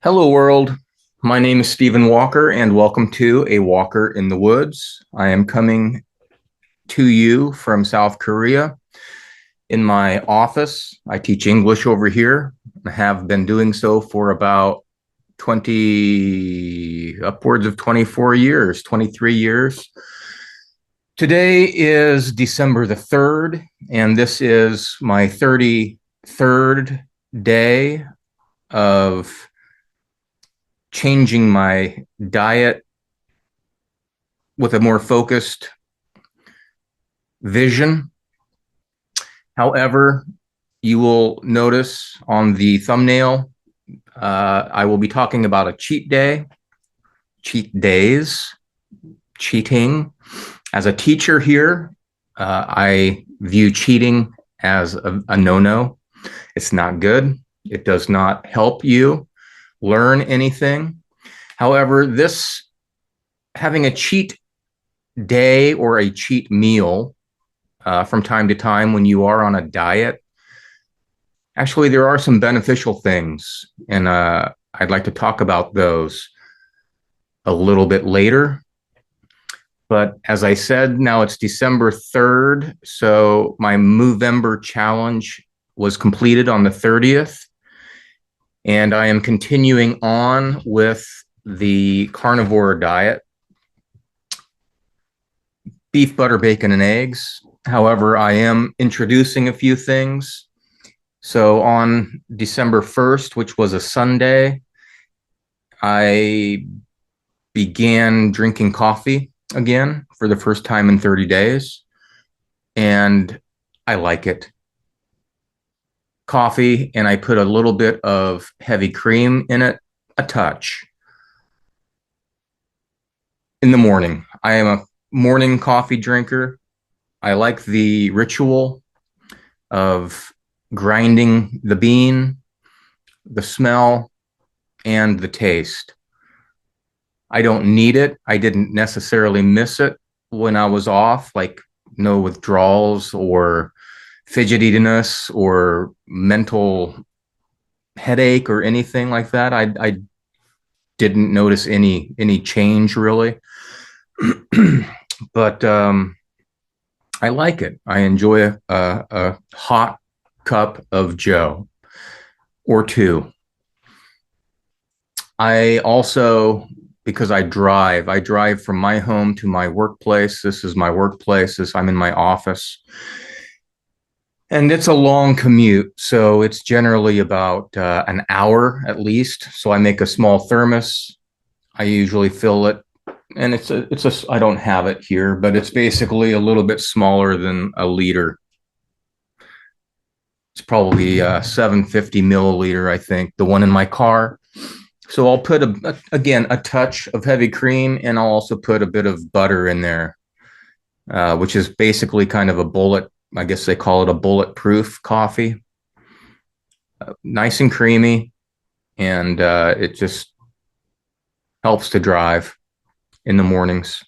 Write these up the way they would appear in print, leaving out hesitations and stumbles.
Hello, world. My name is Stephen Walker, and welcome to A Walker in the Woods. I am coming to you from South Korea in my office. I teach English over here. I have been doing so for about 20, upwards of 24 years, 23 years. Today is December the 3rd, and this is my 33rd day of changing my diet with a more focused vision. However, you will notice on the thumbnail, I will be talking about a cheat day, cheat days, cheating. As a teacher here, I view cheating as a no-no. It's not good. It does not help you learn anything. However, this having a cheat day or a cheat meal from time to time when you are on a diet, actually, there are some beneficial things, and I'd like to talk about those a little bit later. But as I said, now it's December 3rd, so my Movember challenge was completed on the 30th, and I am continuing on with the carnivore diet. Beef, butter, bacon, and eggs. However, I am introducing a few things. So on December 1st, which was a Sunday, I began drinking coffee again for the first time in 30 days. And I like it. Coffee, and I put a little bit of heavy cream in it, a touch. In the morning, I am a morning coffee drinker. I like the ritual of grinding the bean, the smell, and the taste. I don't need it. I didn't necessarily miss it when I was off, like no withdrawals or fidgetiness or mental headache or anything like that. I didn't notice any change really. But I like it. I enjoy a hot cup of Joe or two. I also, because I drive from my home to my workplace. This is my workplace. I'm in my office. And it's a long commute. So it's generally about an hour at least. So I make a small thermos. I usually fill it, and I don't have it here, but it's basically a little bit smaller than a liter. It's probably 750 milliliter, I think, the one in my car. So I'll put again a touch of heavy cream, and I'll also put a bit of butter in there, which is basically kind of a bullet. I guess they call it a bulletproof coffee. Nice and creamy, and it just helps to drive in the mornings.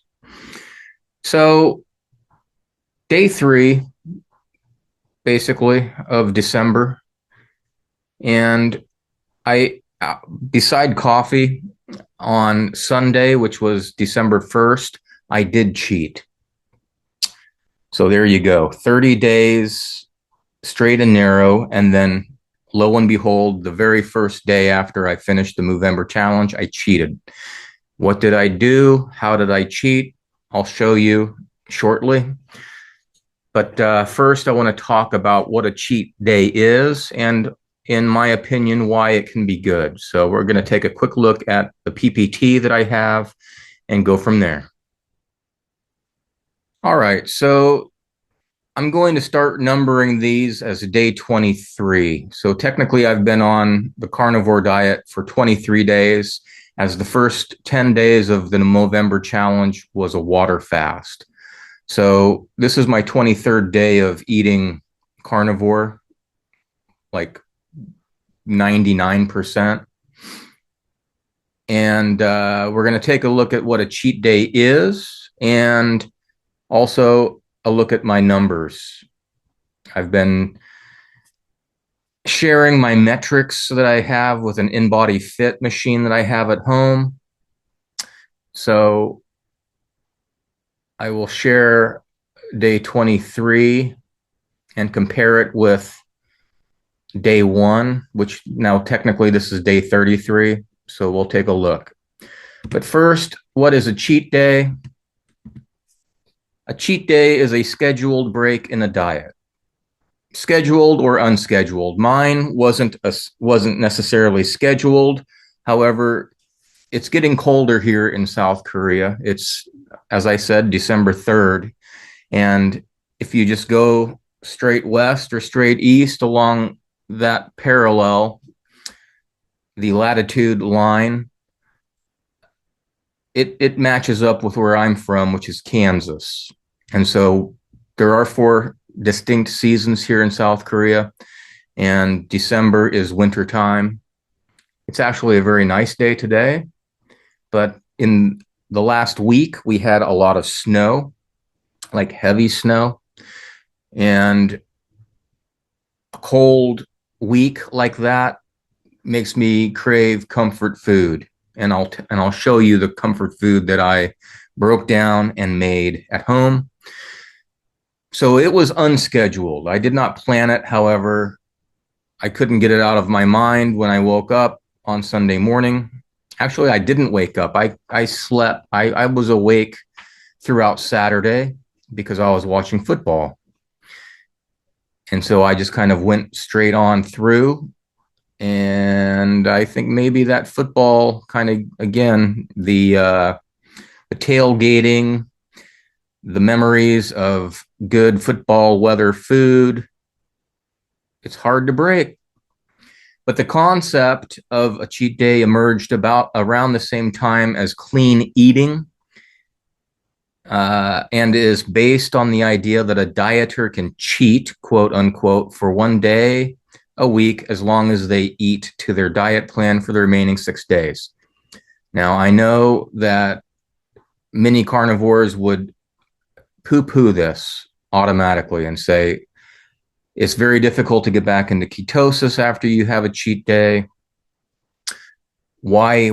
So day 3, basically, of December, and I beside coffee on Sunday, which was December 1st, I did cheat. So there you go, 30 days straight and narrow, and then lo and behold, the very first day after I finished the Movember challenge, I cheated. What did I do? How did I cheat? I'll show you shortly. But first, I want to talk about what a cheat day is, and in my opinion, why it can be good. So we're going to take a quick look at the PPT that I have and go from there. All right, so I'm going to start numbering these as day 23. So technically, I've been on the carnivore diet for 23 days, as the first 10 days of the Movember challenge was a water fast. So this is my 23rd day of eating carnivore, like 99%. And we're going to take a look at what a cheat day is, and also a look at my numbers. I've been sharing my metrics that I have with an InBody Fit machine that I have at home. So I will share day 23 and compare it with day 1, which now technically this is day 33. So we'll take a look. But first, what is a cheat day? A cheat day is a scheduled break in a diet, scheduled or unscheduled. Mine wasn't necessarily scheduled. However, it's getting colder here in South Korea. It's, as I said, December 3rd. And if you just go straight west or straight east along that parallel, the latitude line, it matches up with where I'm from, which is Kansas. And so there are 4 distinct seasons here in South Korea, and December is winter time. It's actually a very nice day today, but in the last week, we had a lot of snow, like heavy snow, and a cold week like that makes me crave comfort food. And I'll show you the comfort food that I broke down and made at home. So it was unscheduled. I did not plan it. However, I couldn't get it out of my mind when I woke up on Sunday morning. Actually, I didn't wake up. I slept. I was awake throughout Saturday because I was watching football. And so I just kind of went straight on through. And I think maybe that football kind of, again, the tailgating, the memories of good football weather food, it's hard to break. But the concept of a cheat day emerged about around the same time as clean eating, and is based on the idea that a dieter can cheat, quote unquote, for 1 day a week as long as they eat to their diet plan for the remaining 6 days. Now, I know that many carnivores would poo-poo this automatically and say it's very difficult to get back into ketosis after you have a cheat day. Why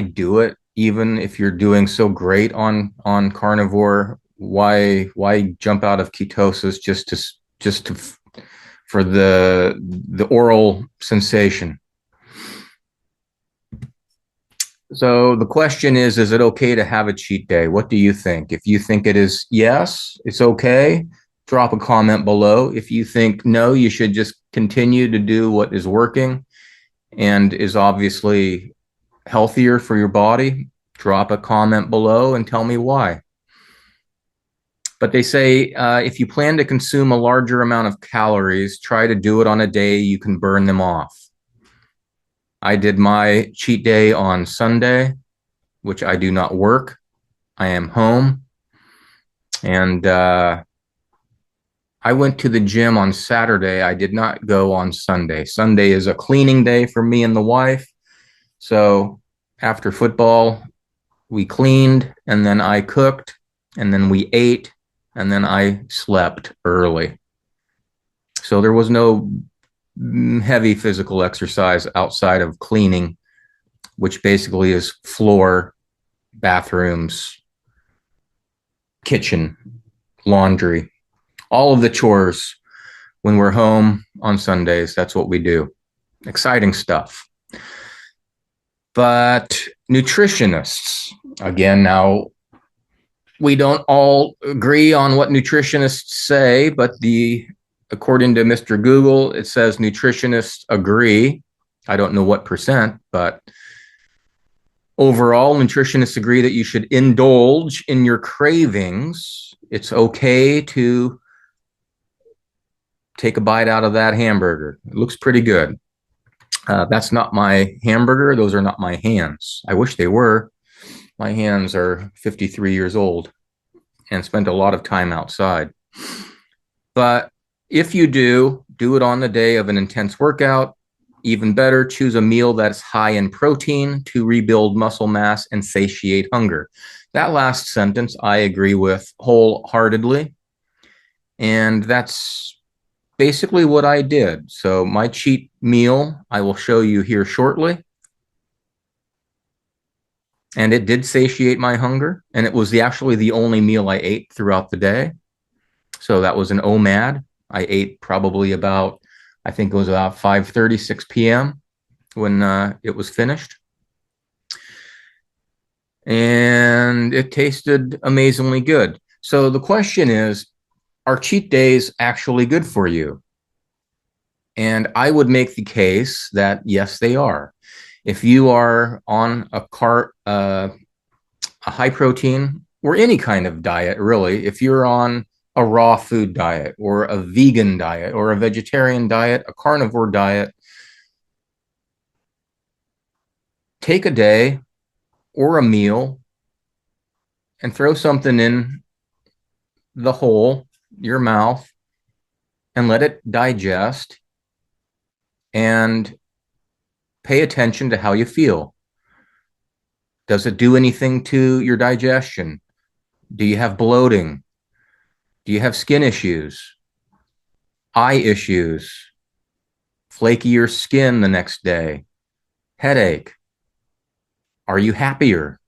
do it? Even if you're doing so great on carnivore, why jump out of ketosis just to for the oral sensation? So the question is it okay to have a cheat day? What do you think? If you think it is yes, it's okay, drop a comment below. If you think no, you should just continue to do what is working and is obviously healthier for your body, drop a comment below and tell me why. But they say if you plan to consume a larger amount of calories, try to do it on a day you can burn them off. I did my cheat day on Sunday, which I do not work. I am home. And I went to the gym on Saturday. I did not go on Sunday. Sunday is a cleaning day for me and the wife. So after football, we cleaned, and then I cooked, and then we ate, and then I slept early. So there was no heavy physical exercise outside of cleaning, which basically is floor, bathrooms, kitchen, laundry, all of the chores. When we're home on Sundays, that's what we do. Exciting stuff. But nutritionists, again, now we don't all agree on what nutritionists say, but according to Mr. Google, it says nutritionists agree. I don't know what percent, but overall, nutritionists agree that you should indulge in your cravings. It's okay to take a bite out of that hamburger. It looks pretty good. That's not my hamburger. Those are not my hands. I wish they were. My hands are 53 years old and spent a lot of time outside. But if you do it on the day of an intense workout. Even better, choose a meal that's high in protein to rebuild muscle mass and satiate hunger. That last sentence I agree with wholeheartedly. And that's basically what I did. So my cheat meal, I will show you here shortly. And it did satiate my hunger. And it was actually the only meal I ate throughout the day. So that was an OMAD. I ate probably about, I think it was about 5:30, 6 p.m. when it was finished. And it tasted amazingly good. So the question is, are cheat days actually good for you? And I would make the case that yes, they are. If you are on a high protein or any kind of diet, really, if you're on a raw food diet or a vegan diet or a vegetarian diet, a carnivore diet, take a day or a meal and throw something in the hole, your mouth, and let it digest and pay attention to how you feel. Does it do anything to your digestion? Do you have bloating? Do you have skin issues, eye issues, flakier skin the next day, headache? Are you happier?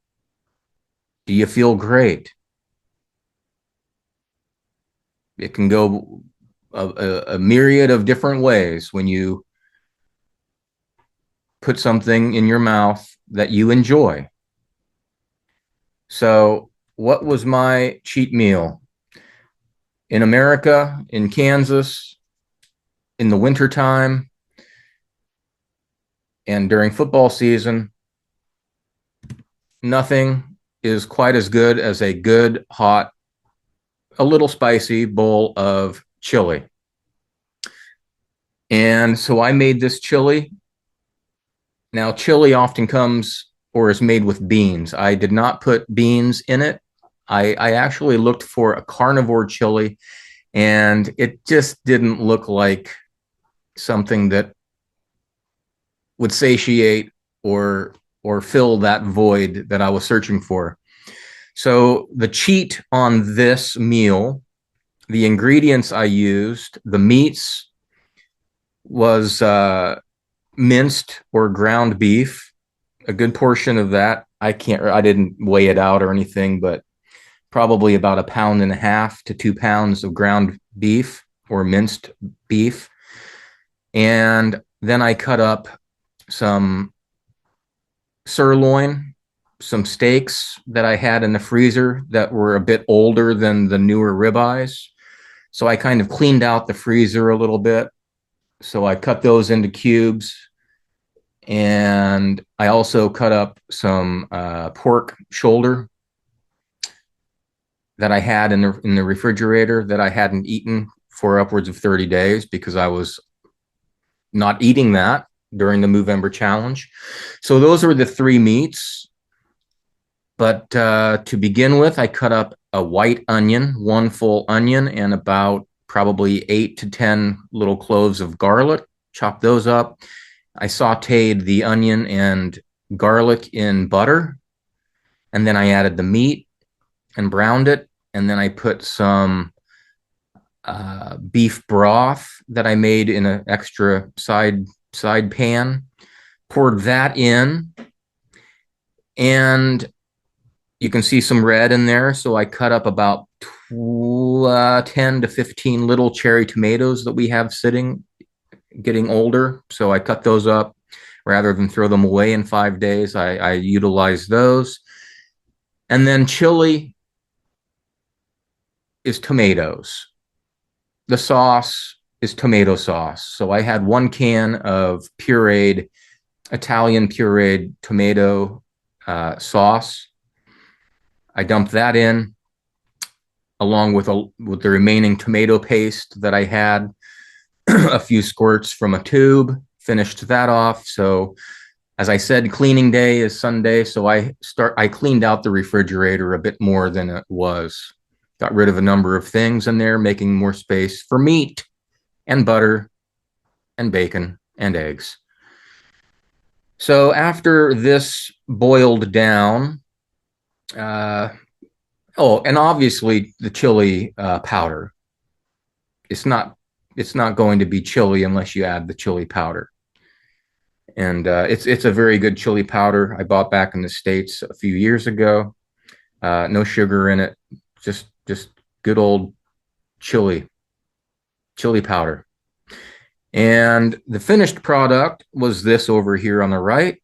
Do you feel great? It can go a myriad of different ways when you put something in your mouth that you enjoy. So, what was my cheat meal? In America, in Kansas, in the wintertime, and during football season, nothing is quite as good as a good, hot, a little spicy bowl of chili. And so I made this chili. Now, chili often comes or is made with beans. I did not put beans in it. I actually looked for a carnivore chili, and it just didn't look like something that would satiate or fill that void that I was searching for. So the cheat on this meal, the ingredients I used, the meats was minced or ground beef, a good portion of that. I didn't weigh it out or anything, but probably about a pound and a half to 2 pounds of ground beef or minced beef. And then I cut up some sirloin, some steaks that I had in the freezer that were a bit older than the newer ribeyes. So I kind of cleaned out the freezer a little bit. So I cut those into cubes. And I also cut up some pork shoulder that I had in the refrigerator that I hadn't eaten for upwards of 30 days because I was not eating that during the Movember challenge. So those were the three meats. But to begin with, I cut up a white onion, one full onion, and about probably 8 to 10 little cloves of garlic. Chopped those up. I sauteed the onion and garlic in butter, and then I added the meat and browned it, and then I put some beef broth that I made in an extra side pan, poured that in, and you can see some red in there. So I cut up about 10 to 15 little cherry tomatoes that we have sitting, getting older. So I cut those up rather than throw them away in 5 days. I utilize those. And then chili is tomatoes. The sauce is tomato sauce. So I had 1 can of Italian pureed tomato sauce. I dumped that in along with the remaining tomato paste that I had, a few squirts from a tube, finished that off. So as I said, cleaning day is Sunday. So I cleaned out the refrigerator a bit more than it was. Got rid of a number of things in there, making more space for meat and butter and bacon and eggs. So after this boiled down, and obviously the chili powder. It's not it's not going to be chili unless you add the chili powder. And it's a very good chili powder I bought back in the States a few years ago. No sugar in it, just good old chili powder. And the finished product was this over here on the right.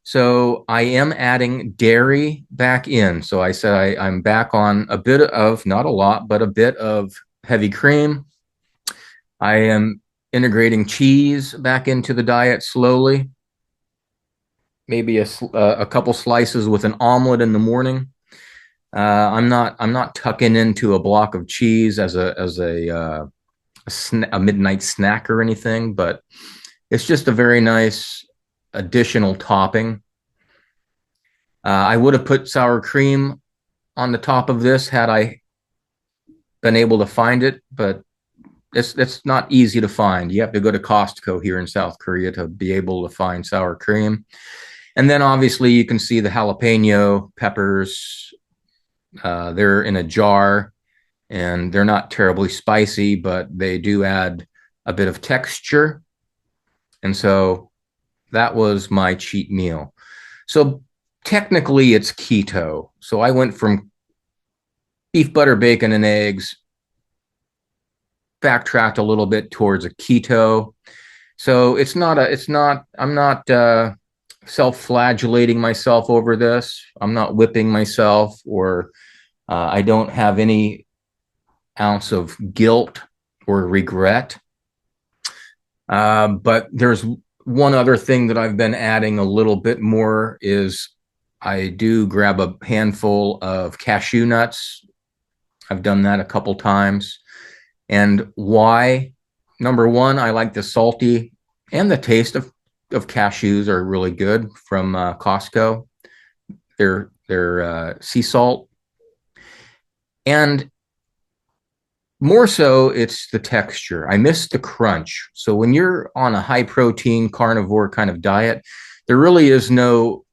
So I am adding dairy back in. So I said I'm back on a bit of, not a lot, but a bit of heavy cream. I am integrating cheese back into the diet slowly, maybe a couple slices with an omelet in the morning. I'm not tucking into a block of cheese as a midnight snack or anything, but it's just a very nice additional topping. I would have put sour cream on the top of this had I been able to find it, but it's not easy to find. You have to go to Costco here in South Korea to be able to find sour cream. And then obviously you can see the jalapeno peppers. They're in a jar and they're not terribly spicy, but they do add a bit of texture. And so that was my cheat meal. So technically it's keto. So I went from beef, butter, bacon, and eggs, backtracked a little bit towards a keto. So I'm not self-flagellating myself over this. I'm not whipping myself, or I don't have any ounce of guilt or regret. But there's one other thing that I've been adding a little bit more is I do grab a handful of cashew nuts. I've done that a couple times. And why? Number one, I like the salty and the taste of cashews are really good from Costco. They're sea salt. And more so, it's the texture. I miss the crunch. So when you're on a high protein carnivore kind of diet, there really is no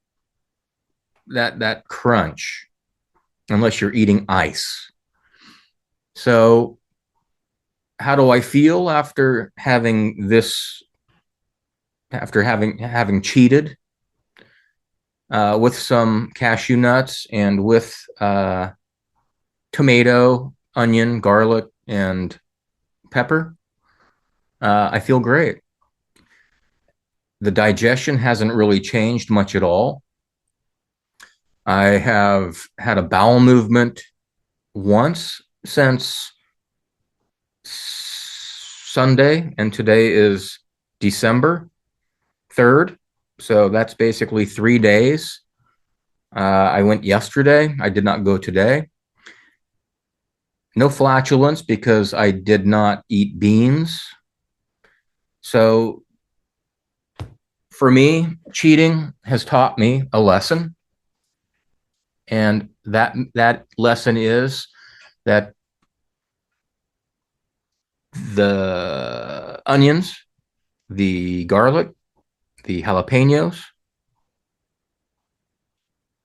that crunch unless you're eating ice. So how do I feel after having this, after having cheated with some cashew nuts and with tomato, onion, garlic, and pepper? I feel great. The digestion hasn't really changed much at all. I have had a bowel movement once since Sunday, and today is December 3rd. So that's basically 3 days. I went yesterday. I did not go today. No flatulence because I did not eat beans. So for me, cheating has taught me a lesson. And that lesson is that the onions, the garlic, the jalapenos,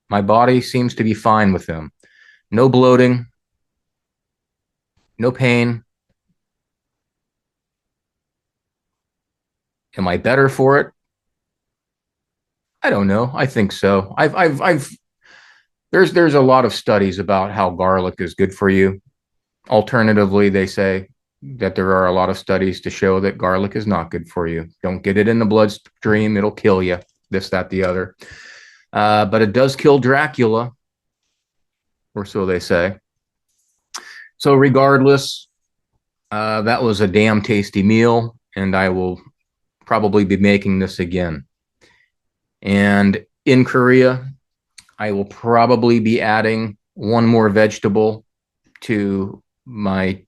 my body seems to be fine with them. No bloating, no pain. Am I better for it? I don't know. I think so. There's a lot of studies about how garlic is good for you. Alternatively, they say that there are a lot of studies to show that garlic is not good for you. Don't get it in the bloodstream. It'll kill you. This, that, the other. But it does kill Dracula, or so they say. So regardless, that was a damn tasty meal, and I will probably be making this again. And in Korea, I will probably be adding one more vegetable to an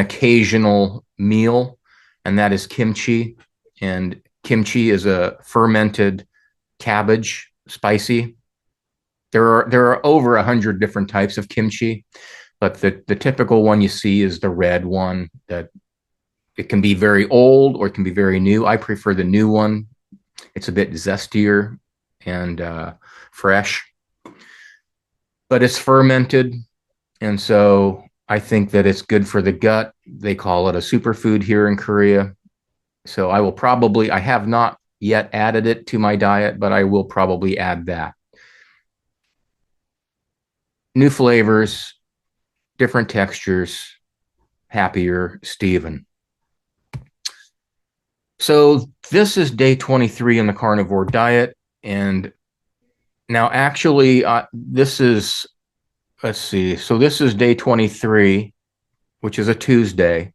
occasional meal, and that is kimchi. And kimchi is a fermented cabbage, spicy. There are over 100 different types of kimchi, but the typical one you see is the red one. That it can be very old or it can be very new. I prefer the new one. It's a bit zestier and fresh, but it's fermented, and so I think that it's good for the gut. They call it a superfood here in Korea. So I have not yet added it to my diet, but I will probably add that. New flavors, different textures, happier Steven. So this is day 23 in the carnivore diet. And now actually, let's see. So this is day 23, which is a Tuesday.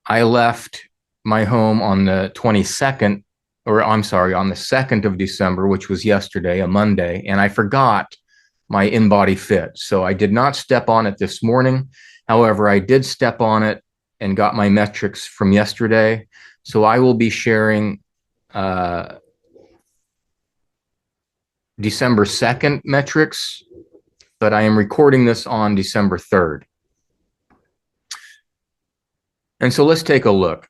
I left my home on the 22nd, or I'm sorry, on the 2nd of December, which was yesterday, a Monday, and I forgot my InBody Fit. So I did not step on it this morning. However, I did step on it and got my metrics from yesterday. So I will be sharing December 2nd metrics, but I am recording this on December 3rd. And so let's take a look.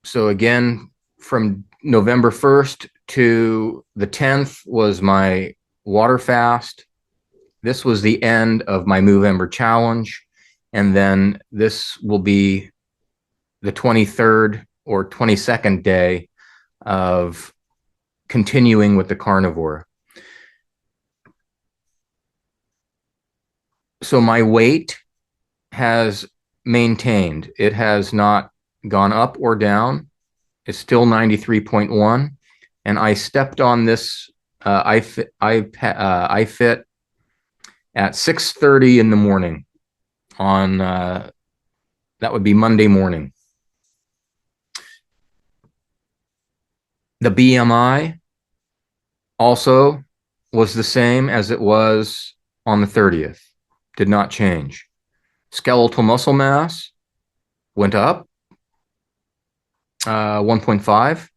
So again, from November 1st to the 10th was my water fast. This was the end of my Movember challenge. And then this will be the 23rd or 22nd day of continuing with the carnivore. So my weight has maintained. It has not gone up or down. It's still 93.1. And I stepped on this iFit at 6:30 in the morning on that would be Monday morning. The BMI also was the same as it was on the 30th. Did not change. Skeletal muscle mass went up 1.5.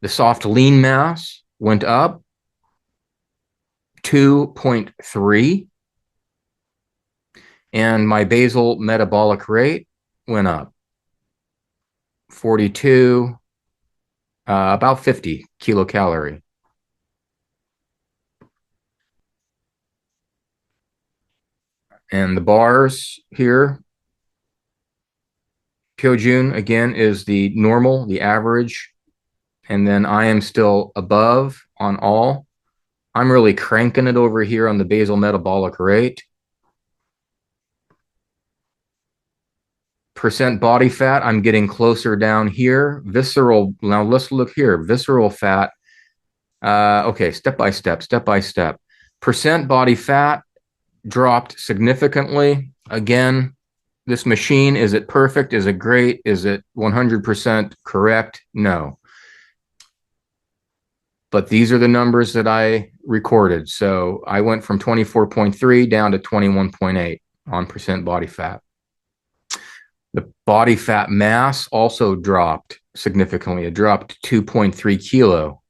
The soft lean mass went up 2.3. And my basal metabolic rate went up 42, about 50 kilocalorie. And the bars here, Kyojun again is the normal, the average. And then I am still above on all. I'm really cranking it over here on the basal metabolic rate. Percent body fat, I'm getting closer down here. Visceral, now let's look here. Visceral fat, okay, step by step. Percent body fat dropped significantly. Again, this machine, is it perfect? Is it great? Is it 100% correct? No. But these are the numbers that I recorded. So I went from 24.3 down to 21.8 on percent body fat. The body fat mass also dropped significantly. It dropped 2.3 kilo.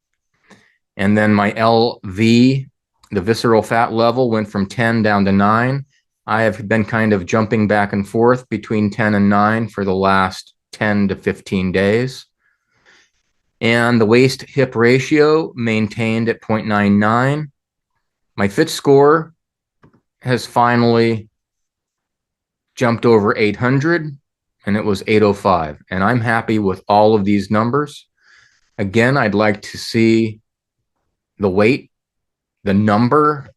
And then my LV, the visceral fat level, went from 10 down to 9. I have been kind of jumping back and forth between 10 and 9 for the last 10 to 15 days. And the waist hip ratio maintained at 0.99. My fit score has finally jumped over 800, and it was 805. And I'm happy with all of these numbers. Again, I'd like to see the weight, the number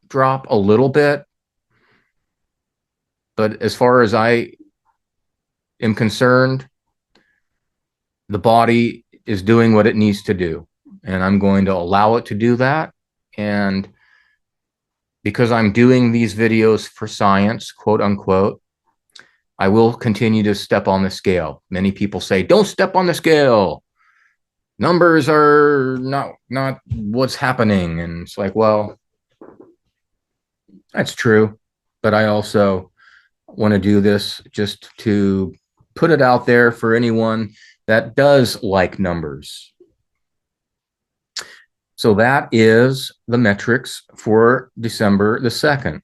drop a little bit. But as far as I am concerned, the body is doing what it needs to do. And I'm going to allow it to do that. And because I'm doing these videos for science, quote unquote, I will continue to step on the scale. Many people say, don't step on the scale. Numbers are not what's happening. And it's like, well, that's true. But I also want to do this just to put it out there for anyone that does like numbers. So that is the metrics for December the 2nd.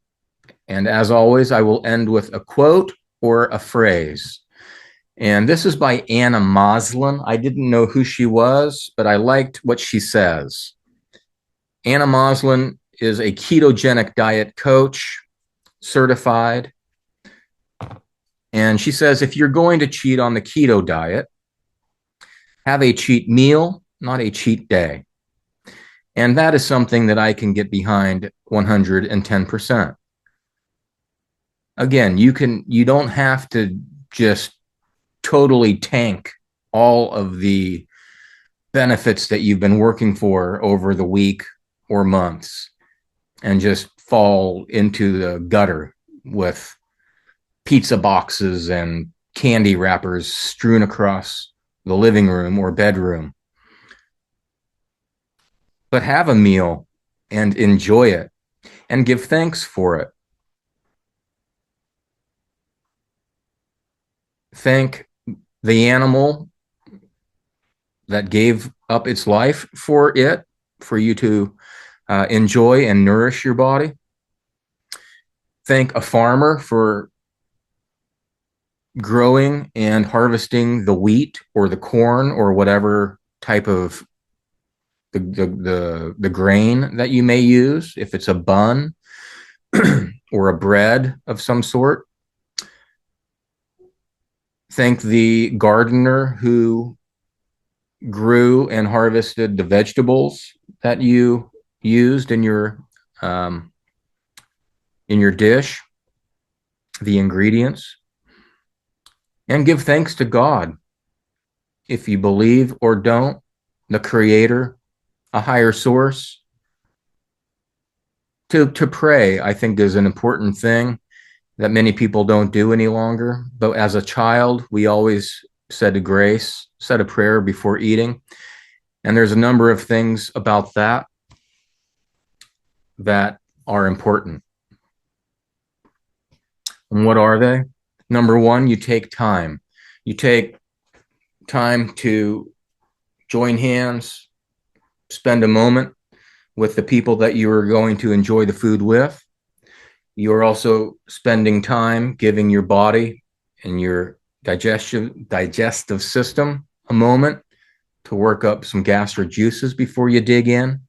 And as always, I will end with a quote or a phrase. And this is by Anna Moslin. I didn't know who she was, but I liked what she says. Anna Moslin is a ketogenic diet coach. certified. And she says if you're going to cheat on the keto diet, have a cheat meal, not a cheat day. And that is something that I can get behind 110%. Again, you don't have to just totally tank all of the benefits that you've been working for over the week or months and just fall into the gutter with pizza boxes and candy wrappers strewn across the living room or bedroom. But have a meal and enjoy it and give thanks for it. Thank the animal that gave up its life for you to enjoy and nourish your body. Thank a farmer for growing and harvesting the wheat or the corn or whatever type of the grain that you may use, if it's a bun or a bread of some sort. Thank the gardener who grew and harvested the vegetables that you used um, in your dish, the ingredients, and give thanks to God. If you believe or don't, the creator, a higher source. To pray, I think, is an important thing that many people don't do any longer. But as a child, we always said a grace, said a prayer before eating. And there's a number of things about that that are important. And what are they? Number one, you take time. You take time to join hands, spend a moment with the people that you are going to enjoy the food with. You're also spending time giving your body and your digestive system a moment to work up some gastric juices before you dig in.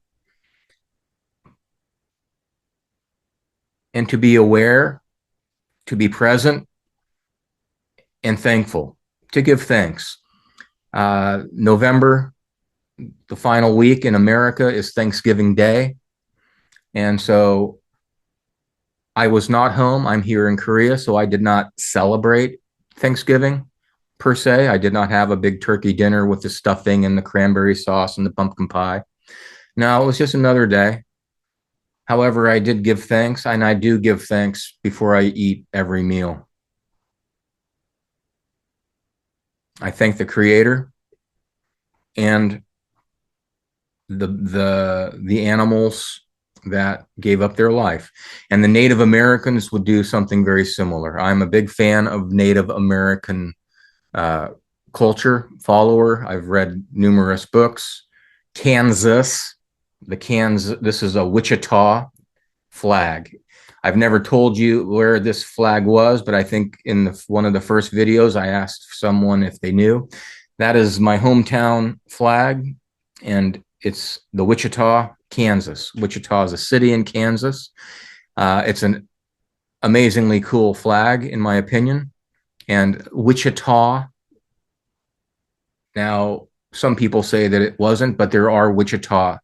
And to be aware, to be present, and thankful, to give thanks. November, the final week in America, is Thanksgiving Day. And so I was not home. I'm here in Korea, so I did not celebrate Thanksgiving per se. I did not have a big turkey dinner with the stuffing and the cranberry sauce and the pumpkin pie. No, it was just another day. However, I did give thanks, and I do give thanks before I eat every meal. I thank the Creator and the animals that gave up their life. And the Native Americans would do something very similar. I'm a big fan of Native American uh, culture, follower. I've read numerous books. Kansas, this is a Wichita flag. I've never told you where this flag was, but I think in one of the first videos, I asked someone if they knew. That is my hometown flag, and it's the Wichita, Kansas. Wichita is a city in Kansas. It's an amazingly cool flag, in my opinion. And Wichita, now some people say that it wasn't, but there are Wichita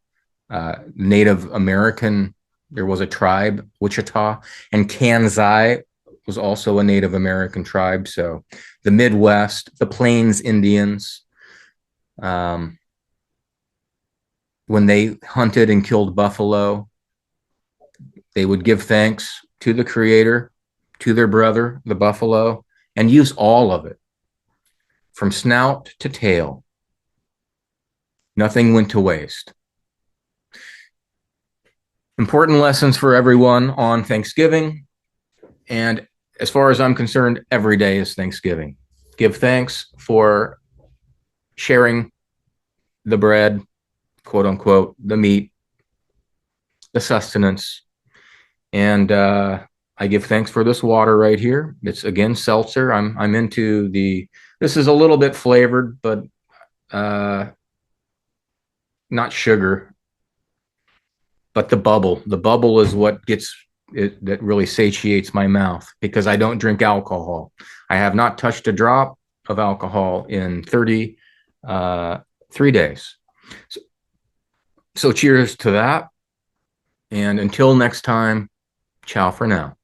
Native American. There was a tribe, Wichita, and Kansai was also a Native American tribe. So the Midwest, the Plains Indians, when they hunted and killed buffalo, they would give thanks to the Creator, to their brother, the buffalo, and use all of it from snout to tail. Nothing went to waste. Important lessons for everyone on Thanksgiving. And as far as I'm concerned, every day is Thanksgiving. Give thanks for sharing the bread, quote unquote, the meat, the sustenance. And I give thanks for this water right here. It's again seltzer. I'm into this is a little bit flavored, but not sugar. But the bubble is what gets that really satiates my mouth because I don't drink alcohol. I have not touched a drop of alcohol in 33 days. So, so cheers to that. And until next time, ciao for now.